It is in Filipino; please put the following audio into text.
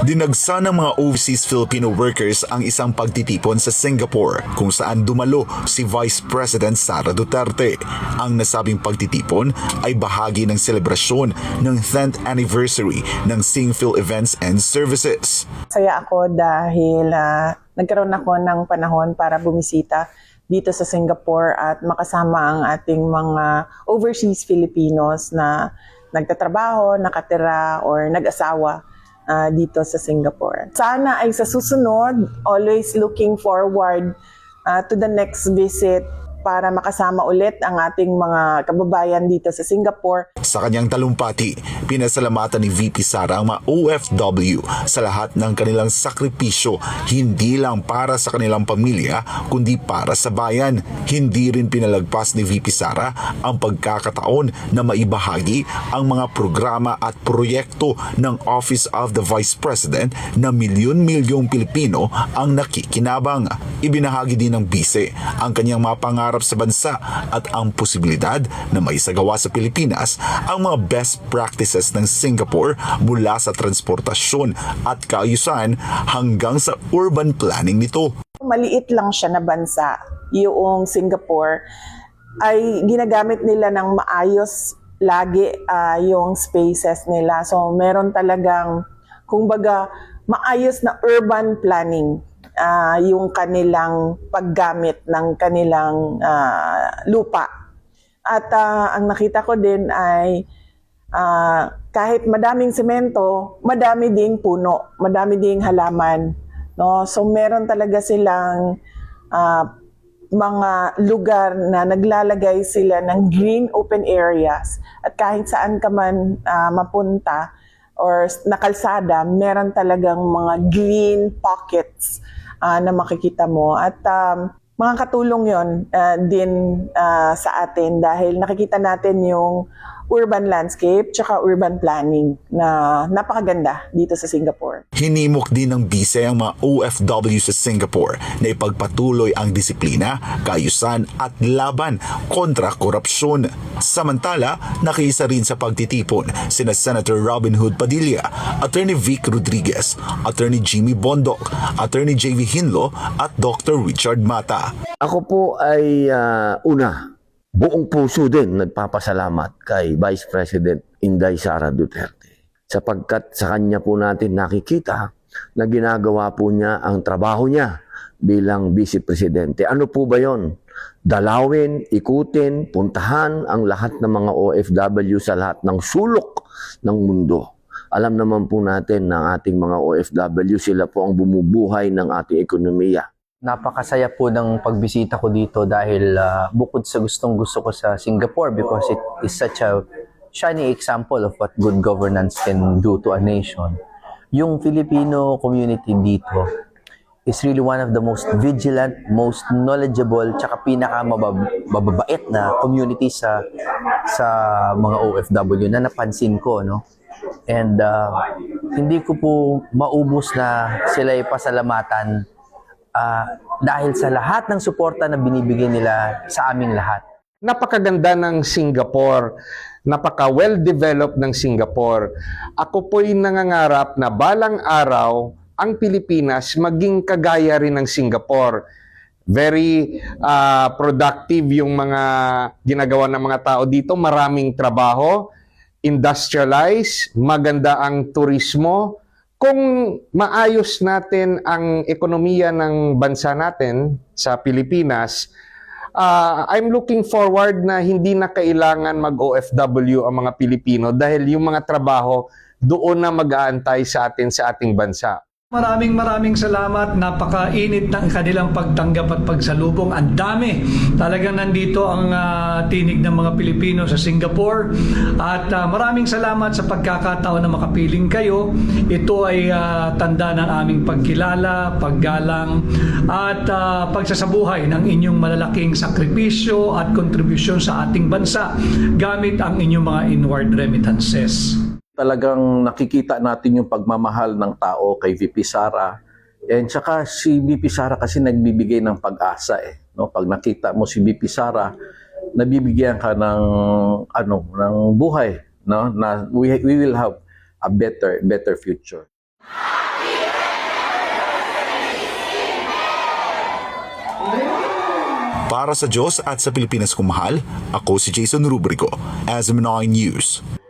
Dinagsa ng mga overseas Filipino workers ang isang pagtitipon sa Singapore kung saan dumalo si Vice President Sara Duterte. Ang nasabing pagtitipon ay bahagi ng selebrasyon ng 10th anniversary ng Singphil Events and Services. Saya ako dahil nagkaroon ako ng panahon para bumisita dito sa Singapore at makasama ang ating mga overseas Filipinos na nagtatrabaho, nakatira or nag-asawa dito sa Singapore. Sana ay sa susunod, always looking forward to the next visit para makasama ulit ang ating mga kababayan dito sa Singapore. Sa kanyang talumpati, pinasalamatan ni VP Sara ang mga OFW sa lahat ng kanilang sakripisyo, hindi lang para sa kanilang pamilya, kundi para sa bayan. Hindi rin pinalagpas ni VP Sara ang pagkakataon na maibahagi ang mga programa at proyekto ng Office of the Vice President na milyon-milyong Pilipino ang nakikinabang. Ibinahagi din ng bise ang kanyang mga pangarap sa bansa at ang posibilidad na maisagawa sa Pilipinas ang mga best practices ng Singapore mula sa transportasyon at kaayusan hanggang sa urban planning nito. Maliit lang siya na bansa, yung Singapore, ay ginagamit nila ng maayos lagi yung spaces nila. So meron talagang, kumbaga, maayos na urban planning. Yung kanilang paggamit ng kanilang lupa. At ang nakita ko din ay kahit madaming semento, madami ding puno, madami ding halaman. No? So meron talaga silang mga lugar na naglalagay sila ng green open areas. At kahit saan ka man mapunta or nakalsada, meron talagang mga green pockets na makikita mo at makakatulong yon din sa atin dahil nakikita natin yung urban landscape tsaka urban planning na napakaganda dito sa Singapore. Hinimok din ng bise ang mga OFW sa Singapore na ipagpatuloy ang disiplina, kaayusan at laban kontra korupsyon. Samantala, nakiisa rin sa pagtitipon sina Senator Robin Hood Padilla, Attorney Vic Rodriguez, Attorney Jimmy Bondok, Attorney JV Hinlo at Dr. Richard Mata. Ako po ay buong puso din nagpapasalamat kay Vice President Inday Sara Duterte sapagkat sa kanya po natin nakikita na ginagawa po niya ang trabaho niya bilang Vice Presidente. Ano po ba yon? Dalawin, ikutin, puntahan ang lahat ng mga OFW sa lahat ng sulok ng mundo. Alam naman po natin na ang ating mga OFW, sila po ang bumubuhay ng ating ekonomiya. Napakasaya po ng pagbisita ko dito dahil bukod sa gustong-gusto ko sa Singapore because it is such a shining example of what good governance can do to a nation. Yung Filipino community dito is really one of the most vigilant, most knowledgeable, tsaka pinakamababait na community sa mga OFW na napansin ko, no? And hindi ko po maubos na sila ay pasalamatan dahil sa lahat ng suporta na binibigay nila sa aming lahat. Napakaganda ng Singapore, napaka-well-developed ng Singapore. Ako po'y nangangarap na balang araw ang Pilipinas maging kagaya rin ng Singapore. Very productive yung mga ginagawa ng mga tao dito, maraming trabaho, industrialized, maganda ang turismo. Kung maayos natin ang ekonomiya ng bansa natin sa Pilipinas, I'm looking forward na hindi na kailangan mag-OFW ang mga Pilipino dahil yung mga trabaho doon na mag-aantay sa atin sa ating bansa. Maraming salamat. Napakainit ng kanilang pagtanggap at pagsalubong. Ang dami. Talagang nandito ang tinig ng mga Pilipino sa Singapore. At maraming salamat sa pagkakataon na makapiling kayo. Ito ay tanda ng aming pagkilala, paggalang, at pagsasabuhay ng inyong malalaking sakripisyo at kontribusyon sa ating bansa gamit ang inyong mga inward remittances. Talagang nakikita natin yung pagmamahal ng tao kay VP Sara. And saka si VP Sara kasi nagbibigay ng pag-asa eh. No? Pag nakita mo si VP Sara, nabibigyan ka ng ng buhay, no? Na we will have a better future. Para sa Diyos at sa Pilipinas kong mahal, ako si Jason Rubrico, SMNI News.